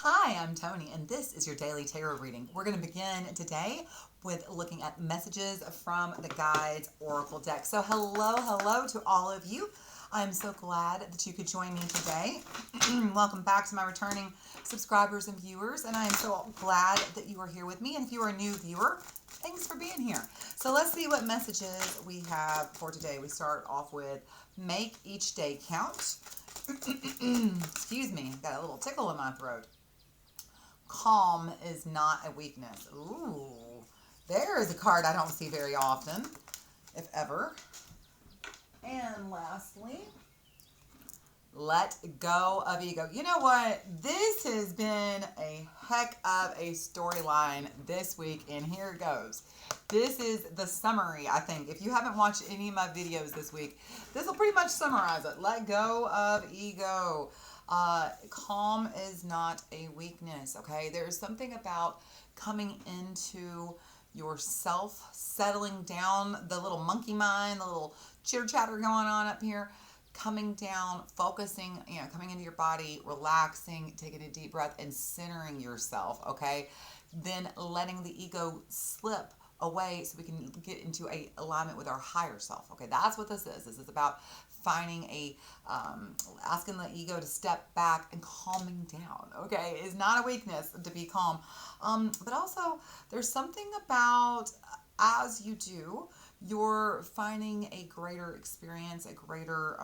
Hi, I'm Toni, and this is your daily tarot reading. We're going to begin today with looking at messages from the Guides Oracle deck. So hello to all of you. I'm so glad that you could join me today. Welcome back to my returning subscribers and viewers, and I am so glad that you are here with me. And if you are a new viewer, thanks for being here. So let's see what messages we have for today. We start off with make each day count. Excuse me, got a little tickle in my throat. Calm is not a weakness. Ooh, there is a card I don't see very often, if ever. And lastly, let go of ego. You know what? This has been a heck of a storyline this week, and here it goes. This is the summary, I think. If you haven't watched any of my videos this week, this will pretty much summarize it. Let go of ego. Calm is not a weakness, okay? There's something about coming into yourself, settling down, the little monkey mind, the little chitter chatter going on up here, coming down, focusing, coming into your body, relaxing, taking a deep breath and centering yourself, okay? Then letting the ego slip away so we can get into a alignment with our higher self. Okay, that's what this is. This is about finding asking the ego to step back and calming down. Okay, it's not a weakness to be calm, but also there's something about as you do, you're finding a greater experience, a greater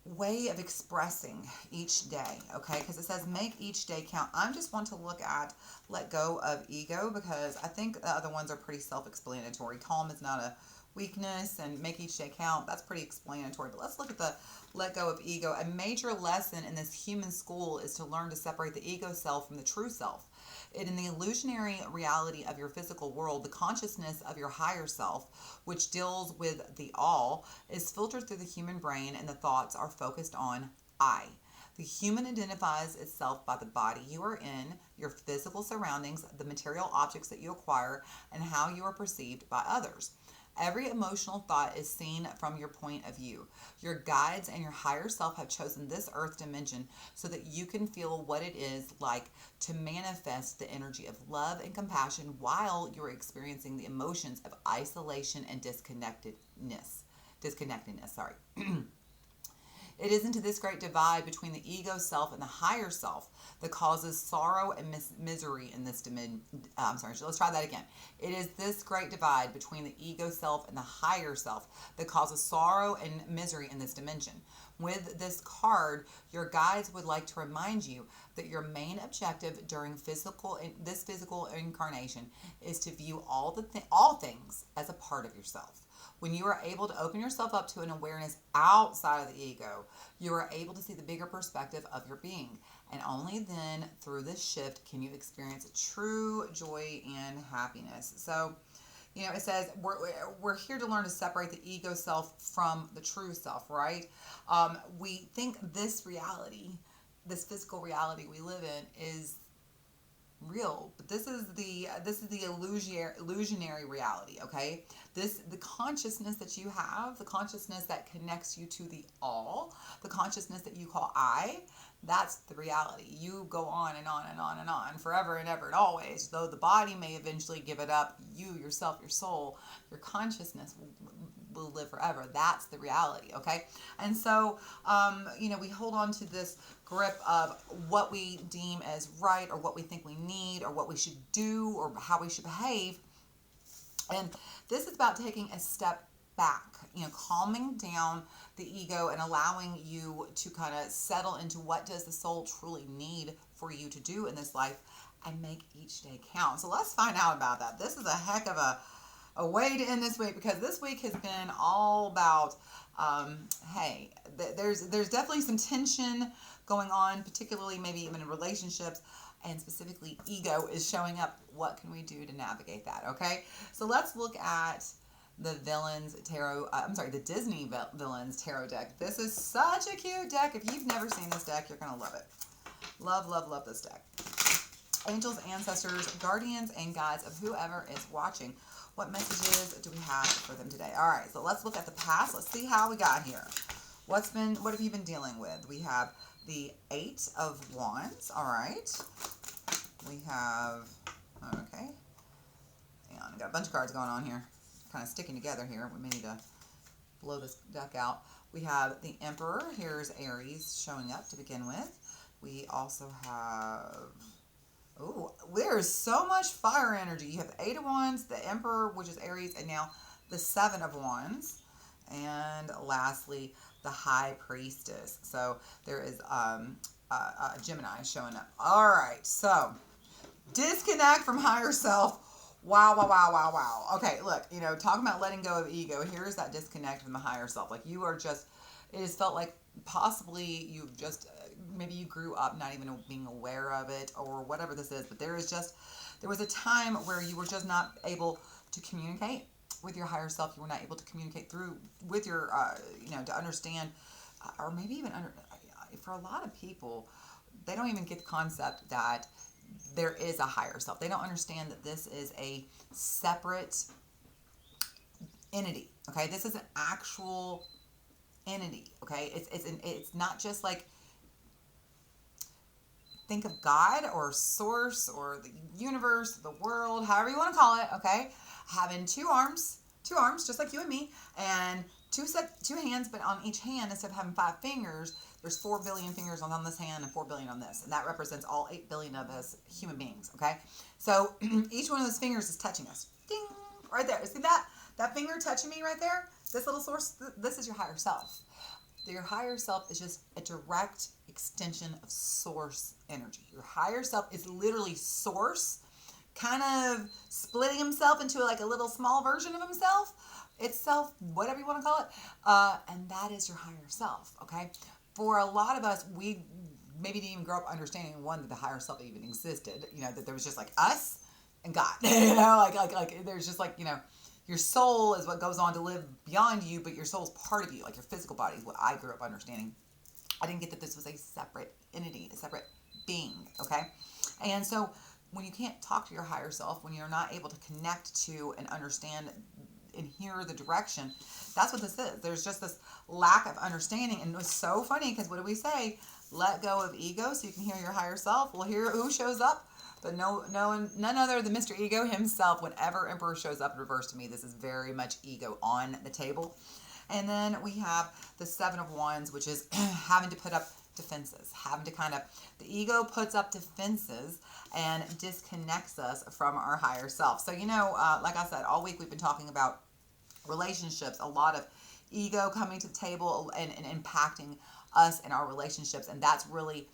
way of expressing each day, okay? Because it says make each day count. I just want to look at let go of ego because I think the other ones are pretty self-explanatory. Calm is not a weakness, and make each day count, that's pretty explanatory. But let's look at the let go of ego. A major lesson in this human school is to learn to separate the ego self from the true self. In the illusionary reality of your physical world, the consciousness of your higher self, which deals with the all, is filtered through the human brain, and the thoughts are focused on I. The human identifies itself by the body you are in, your physical surroundings, the material objects that you acquire, and how you are perceived by others. Every emotional thought is seen from your point of view. Your guides and your higher self have chosen this earth dimension so that you can feel what it is like to manifest the energy of love and compassion while you're experiencing the emotions of isolation and disconnectedness. It is into this great divide between the ego self and the higher self that causes sorrow and misery in this dimension. Let's try that again. It is this great divide between the ego self and the higher self that causes sorrow and misery in this dimension. With this card, your guides would like to remind you that your main objective during this physical incarnation is to view all things as a part of yourself. When you are able to open yourself up to an awareness outside of the ego, you are able to see the bigger perspective of your being. And only then, through this shift, can you experience true joy and happiness. So, it says we're here to learn to separate the ego self from the true self, right? We think this reality, this physical reality we live in is real, but this is the illusionary reality, okay? The consciousness that you have, the consciousness that connects you to the all, the consciousness that you call I, that's the reality. You go on and on and on and on forever and ever and always. Though the body may eventually give it up, you yourself, your soul, your consciousness will live forever. That's the reality, okay? And so, we hold on to this grip of what we deem as right or what we think we need or what we should do or how we should behave. And this is about taking a step back, calming down the ego and allowing you to kind of settle into what does the soul truly need for you to do in this life and make each day count. So let's find out about that. This is a heck of a way to end this week because this week has been all about, there's definitely some tension going on, particularly maybe even in relationships, and specifically ego is showing up. What can we do to navigate that? Okay, so let's look at the the Disney Villains Tarot deck. This is such a cute deck. If you've never seen this deck, you're gonna love it. Love this deck. Angels, ancestors, guardians, and guides of whoever is watching. What messages do we have for them today? All right, so let's look at the past. Let's see how we got here. What have you been dealing with? We have the Eight of Wands. All right. We have, okay. Hang on, I got a bunch of cards going on here. Kind of sticking together here. We may need to blow this deck out. We have the Emperor. Here's Aries showing up to begin with. We also have, oh, there's so much fire energy. You have the Eight of Wands, the Emperor, which is Aries, and now the Seven of Wands. And lastly, the High Priestess. So there is Gemini showing up. All right, so disconnect from higher self. Wow, wow, wow, wow, wow. Okay, look, you know, talking about letting go of ego, here's that disconnect from the higher self. Like you are just, it has felt like possibly you've just, maybe you grew up not even being aware of it or whatever this is, but there was a time where you were just not able to communicate with your higher self. You were not able to communicate with your, you know, to understand, or maybe even for a lot of people, they don't even get the concept that there is a higher self. They don't understand that this is a separate entity. Okay, this is an actual entity. Okay, it's not just like, think of God or source or the universe, the world, however you want to call it. Okay, having two arms, just like you and me, and two hands, but on each hand, instead of having 5 fingers, there's 4 billion fingers on this hand and 4 billion on this. And that represents all 8 billion of us human beings, okay? So each one of those fingers is touching us. Ding! Right there. See that? That finger touching me right there? This little source, this is your higher self. Your higher self is just a direct extension of source energy. Your higher self is literally source, kind of splitting himself into like a little small version of himself, itself, whatever you want to call it. And that is your higher self, okay? For a lot of us, we maybe didn't even grow up understanding, one, that the higher self even existed, you know, that there was just like us and God, you know, like there's just like, you know, your soul is what goes on to live beyond you, but your soul is part of you, like your physical body is what I grew up understanding. I didn't get that this was a separate entity, a separate being, okay? And so when you can't talk to your higher self, when you're not able to connect to and understand and hear the direction, that's what this is. There's just this lack of understanding. And it was so funny because what do we say? Let go of ego so you can hear your higher self. Well, here who shows up? But none other than Mr. Ego himself. Whenever Emperor shows up in reverse to me, this is very much ego on the table. And then we have the Seven of Wands, which is having to put up defenses, having to kind of, the ego puts up defenses and disconnects us from our higher self. So, you know, like I said, all week we've been talking about relationships, a lot of ego coming to the table and impacting us and our relationships. And that's really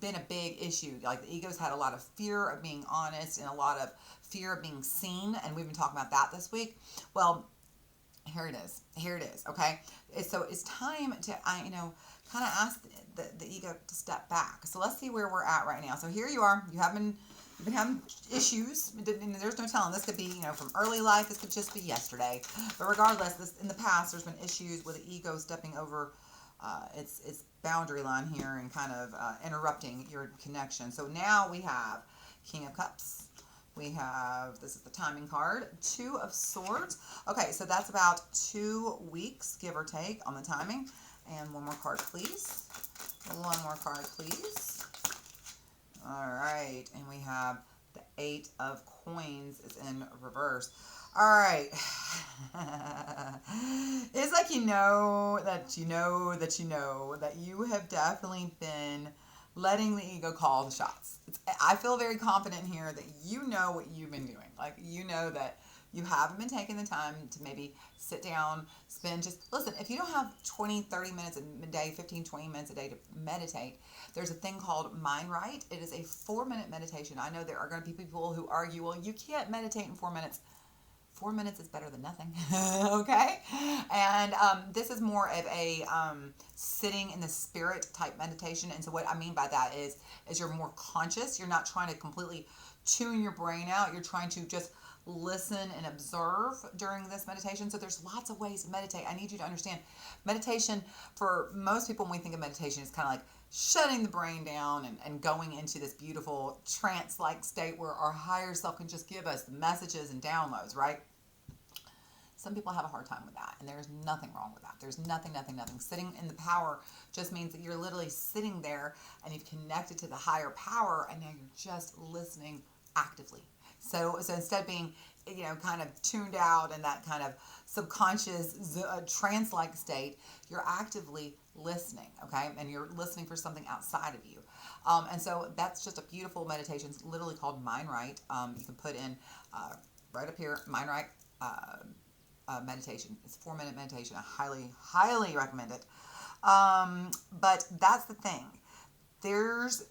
been a big issue. Like the ego's had a lot of fear of being honest and a lot of fear of being seen. And we've been talking about that this week. Well, here it is. Okay. So it's time to, you know, kind of ask the ego to step back. So let's see where we're at right now. So here you are. You've been having issues. There's no telling. This could be, you know, from early life. This could just be yesterday. But regardless, in the past, there's been issues with the ego stepping over its boundary line here and kind of interrupting your connection. So now we have King of Cups. We have, this is the timing card, Two of Swords. Okay, so that's about 2 weeks, give or take, on the timing. And one more card, please. One more card, please. All right, and we have the Eight of Coins is in reverse. All right. It's like you know that you have definitely been letting the ego call the shots. I feel very confident here that you know what you've been doing. Like, you know that you haven't been taking the time to maybe sit down, listen, if you don't have 20, 30 minutes a day, 15, 20 minutes a day to meditate, there's a thing called Mind Right. It is a 4-minute meditation. I know there are going to be people who argue, well, you can't meditate in 4 minutes. 4 minutes is better than nothing, okay? And this is more of a sitting in the spirit type meditation. And so what I mean by that is you're more conscious. You're not trying to completely tune your brain out. You're trying to just listen and observe during this meditation. So there's lots of ways to meditate. I need you to understand, meditation, for most people, when we think of meditation, it's kind of like shutting the brain down and going into this beautiful trance-like state where our higher self can just give us messages and downloads, right? Some people have a hard time with that, and there's nothing wrong with that. There's nothing. Sitting in the power just means that you're literally sitting there and you've connected to the higher power, and now you're just listening actively. So instead of being, kind of tuned out in that kind of subconscious trance-like state, you're actively listening, okay? And you're listening for something outside of you. And so that's just a beautiful meditation. It's literally called Mind Right. You can put in right up here, Mind Right meditation. It's a 4-minute meditation. I highly recommend it. But that's the thing. There's,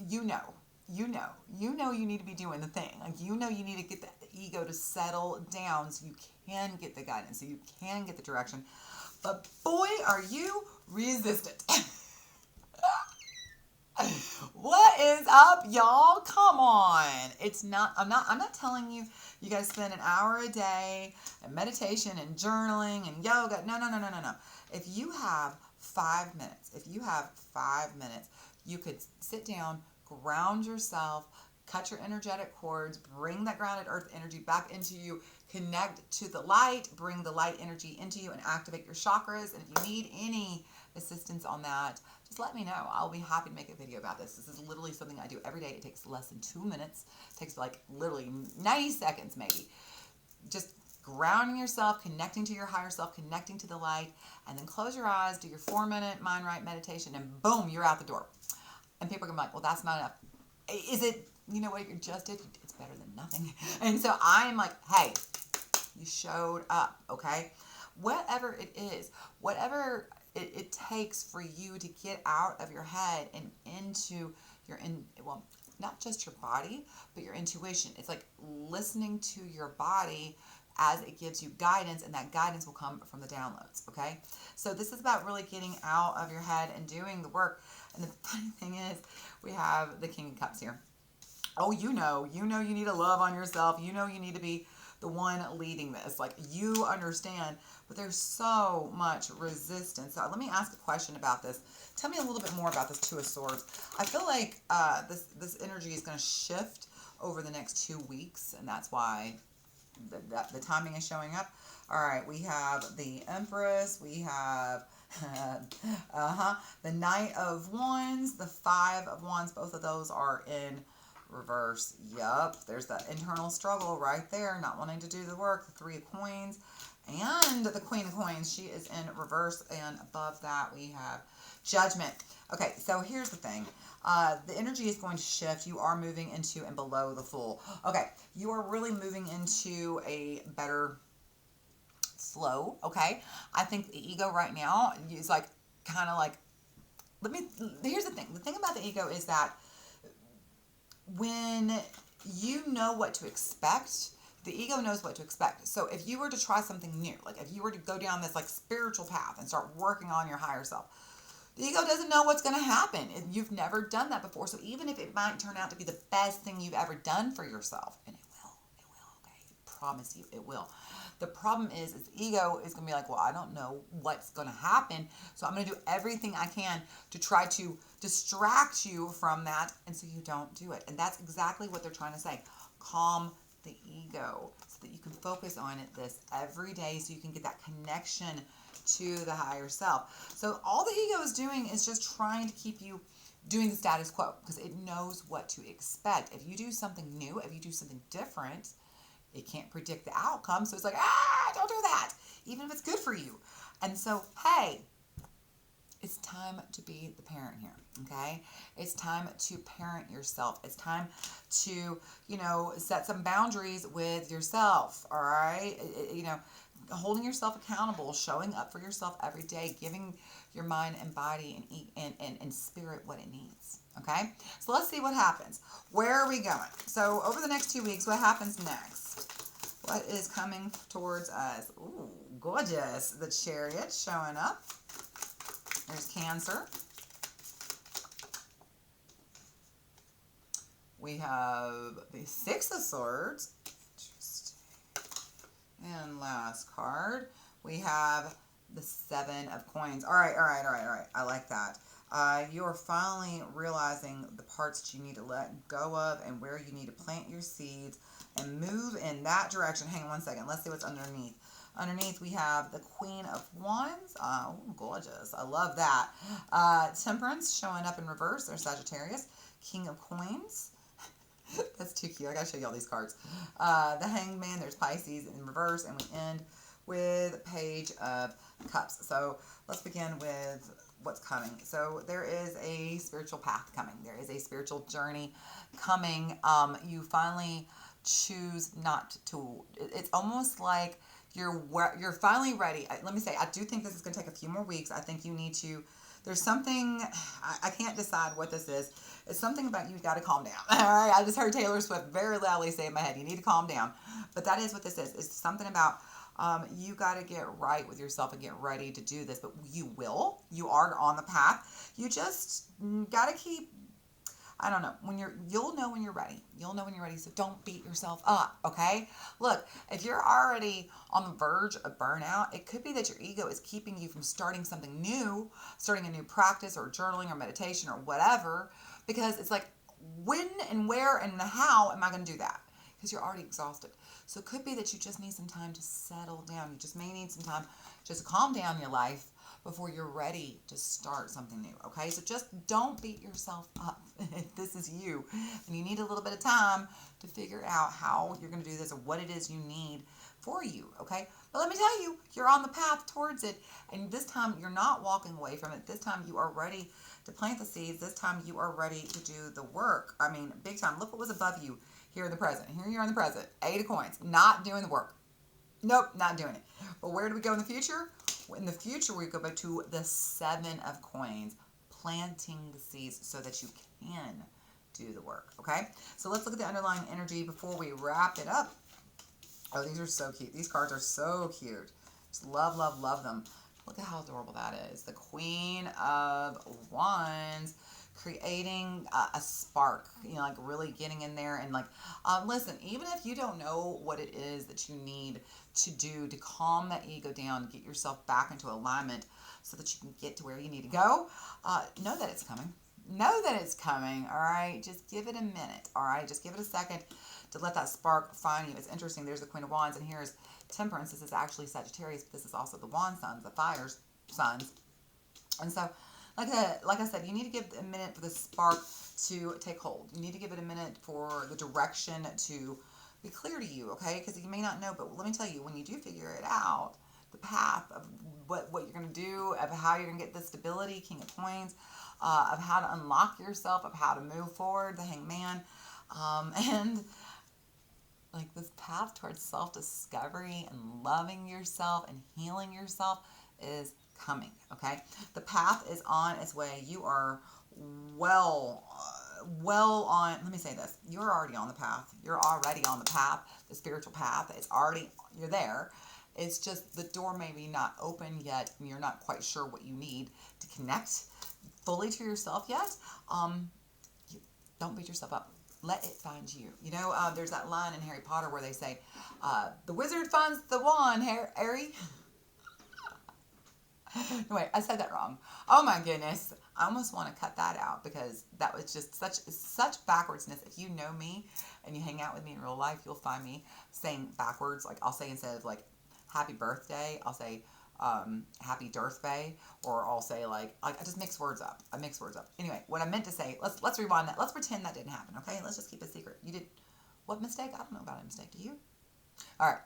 you need to be doing the thing. Like, you need to get the ego to settle down so you can get the guidance, so you can get the direction. But boy, are you resistant. What is up, y'all? Come on. I'm not telling you guys spend an hour a day in meditation and journaling and yoga. No. If you have 5 minutes, you could sit down, ground yourself, cut your energetic cords, bring that grounded earth energy back into you, connect to the light, bring the light energy into you, and activate your chakras. And if you need any assistance on that, just let me know. I'll be happy to make a video about this. This is literally something I do every day. It takes less than 2 minutes. It takes like literally 90 seconds maybe. Just grounding yourself, connecting to your higher self, connecting to the light, and then close your eyes, do your 4-minute Mind Right meditation, and boom, you're out the door. And people are going to be like, well, that's not enough. Is it, what you just did? It's better than nothing. And so I'm like, hey, you showed up, okay? Whatever it is, whatever it takes for you to get out of your head and into not just your body, but your intuition. It's like listening to your body as it gives you guidance, and that guidance will come from the downloads, okay? So this is about really getting out of your head and doing the work. And the funny thing is, we have the King of Cups here. Oh, you need to love on yourself. You need to be the one leading this. Like, you understand, but there's so much resistance. So let me ask a question about this. Tell me a little bit more about this Two of Swords. I feel like this energy is going to shift over the next 2 weeks, and that's why the timing is showing up. All right, we have the Empress. We have the Knight of Wands, the Five of Wands. Both of those are in reverse. Yup, there's that internal struggle right there, not wanting to do the work. The Three of Coins and the Queen of Coins. She is in reverse, and above that we have Judgment. Okay, so here's the thing. The energy is going to shift. You are moving into and below the Fool. Okay, you are really moving into a better flow, okay? I think the ego right now is like, kind of like, here's the thing. The thing about the ego is that when you know what to expect, the ego knows what to expect. So if you were to try something new, like if you were to go down this like spiritual path and start working on your higher self, the ego doesn't know what's going to happen. You've never done that before. So even if it might turn out to be the best thing you've ever done for yourself, and it will, okay? I promise you, it will. The problem is the ego is going to be like, well, I don't know what's going to happen, so I'm going to do everything I can to try to distract you from that, and so you don't do it. And that's exactly what they're trying to say. Calm the ego so that you can focus on this every day, so you can get that connection to the higher self. So all the ego is doing is just trying to keep you doing the status quo, because it knows what to expect. If you do something new, if you do something different, it can't predict the outcome. So it's like, don't do that, even if it's good for you. And so, hey, it's time to be the parent here, okay? It's time to parent yourself. It's time to, set some boundaries with yourself, all right? Holding yourself accountable, showing up for yourself every day, giving your mind and body and spirit what it needs, okay? So let's see what happens. Where are we going? So over the next 2 weeks, what happens next? What is coming towards us? Ooh, gorgeous. The Chariot showing up. There's Cancer. We have the Six of Swords. Interesting. And last card, we have the Seven of Coins. All right. I like that. You are finally realizing the parts that you need to let go of and where you need to plant your seeds and move in that direction. Hang on one second. Let's see what's underneath. Underneath, we have the Queen of Wands. Oh, gorgeous. I love that. Temperance showing up in reverse. There's Sagittarius. King of Coins. That's too cute. I gotta show you all these cards. The Hanged Man. There's Pisces in reverse. And we end with Page of Cups. So let's begin with what's coming. So there is a spiritual path coming. There is a spiritual journey coming. You finally choose not to. It's almost like you're finally ready. Let me say, I do think this is going to take a few more weeks. I think you need to. There's something, I can't decide what this is. It's something about you got to calm down. All right. I just heard Taylor Swift very loudly say in my head, you need to calm down. But that is what this is. It's something about you got to get right with yourself and get ready to do this. But you will. You are on the path. You just got to keep, I don't know, you'll know when you're ready. You'll know when you're ready. So don't beat yourself up, okay? Look, if you're already on the verge of burnout, it could be that your ego is keeping you from starting something new, starting a new practice or journaling or meditation or whatever, because it's like, when and where and how am I going to do that? Because you're already exhausted. So it could be that you just need some time to settle down. You just may need some time just to calm down your life before you're ready to start something new, okay? So just don't beat yourself up. This is you. And you need a little bit of time to figure out how you're going to do this or what it is you need for you, okay? But let me tell you, you're on the path towards it. And this time, you're not walking away from it. This time, you are ready to plant the seeds. This time, you are ready to do the work. I mean, big time. Look what was above you here in the present. Here you are in the present. 8 of coins. Not doing the work. Nope, not doing it. But where do we go in the future? In the future, we go back to the 7 of coins, planting the seeds so that you can do the work, okay? So let's look at the underlying energy before we wrap it up. Oh, these are so cute. These cards are so cute. Just love, love, love them. Look at how adorable that is. The Queen of Wands, creating a spark, you know, like really getting in there and like, listen, even if you don't know what it is that you need to do to calm that ego down, get yourself back into alignment so that you can get to where you need to go, know that it's coming. Know that it's coming, all right? Just give it a minute, all right? Just give it a second to let that spark find you. It's interesting. There's the Queen of Wands, and here's Temperance. This is actually Sagittarius, but this is also the Wand Sons, the Fire Sons. And so, like I said, you need to give a minute for the spark to take hold. You need to give it a minute for the direction to be clear to you, okay? Because you may not know, but let me tell you, when you do figure it out, the path of what you're going to do, of how you're going to get the stability, King of Coins, of how to unlock yourself, of how to move forward, the Hanged Man, and like this path towards self-discovery and loving yourself and healing yourself is coming, okay? The path is on its way. You are well on, let me say this, you're already on the path. You're already on the path, the spiritual path. It's already, you're there. It's just the door maybe not open yet, and you're not quite sure what you need to connect fully to yourself yet. Don't beat yourself up. Let it find you. You know, there's that line in Harry Potter where they say, the wizard finds the wand, Harry. No, wait, I said that wrong. Oh my goodness. I almost want to cut that out because that was just such backwardsness. If you know me and you hang out with me in real life, you'll find me saying backwards. Like I'll say, instead of like happy birthday, I'll say happy birthday, or I'll say like I just mix words up. I mix words up. Anyway, what I meant to say, let's rewind that. Let's pretend that didn't happen, okay? Let's just keep it a secret. You did what mistake? I don't know about a mistake. Do you? All right.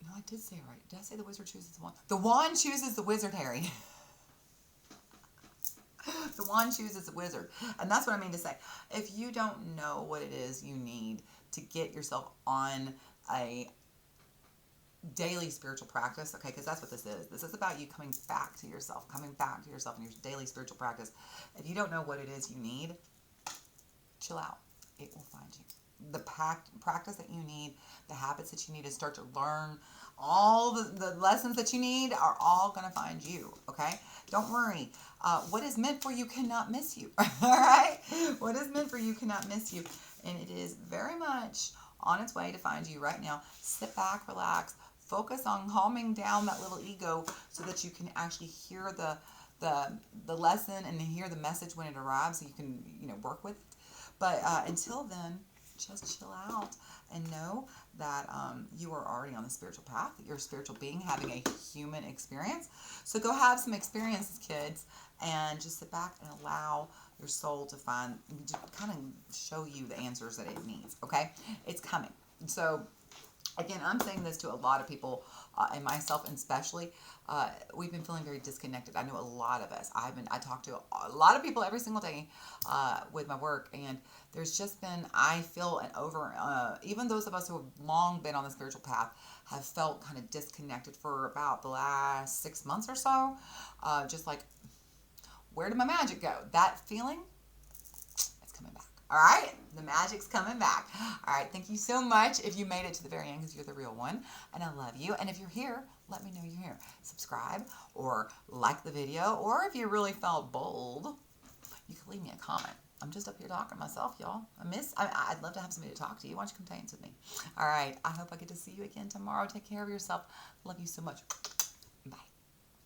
No, I did say it right. Did I say the wizard chooses the wand? The wand chooses the wizard, Harry. The wand chooses the wizard. And that's what I mean to say. If you don't know what it is you need to get yourself on a daily spiritual practice, okay, because that's what this is. This is about you coming back to yourself in your daily spiritual practice. If you don't know what it is you need, chill out. It will find you. The practice that you need, the habits that you need to start to learn, all the lessons that you need are all going to find you, okay? Don't worry. What is meant for you cannot miss you, all right? What is meant for you cannot miss you. And it is very much on its way to find you right now. Sit back, relax, focus on calming down that little ego so that you can actually hear the lesson and hear the message when it arrives so you can, work with it. But until then, just chill out and know that you are already on the spiritual path. You're a spiritual being having a human experience. So go have some experiences, kids, and just sit back and allow your soul to kind of show you the answers that it needs. Okay, it's coming. So again, I'm saying this to a lot of people, and myself especially. We've been feeling very disconnected. I know a lot of us. I talk to a lot of people every single day with my work, and there's just been, I feel, even those of us who have long been on the spiritual path have felt kind of disconnected for about the last 6 months or so. Just like, where did my magic go? That feeling, it's coming back. All right, the magic's coming back. All right, thank you so much if you made it to the very end, because you're the real one, and I love you. And if you're here, let me know you're here. Subscribe or like the video, or if you really felt bold, you can leave me a comment. I'm just up here talking to myself, y'all. I'd love to have somebody to talk to you. Why don't you come dance with me? All right, I hope I get to see you again tomorrow. Take care of yourself. Love you so much.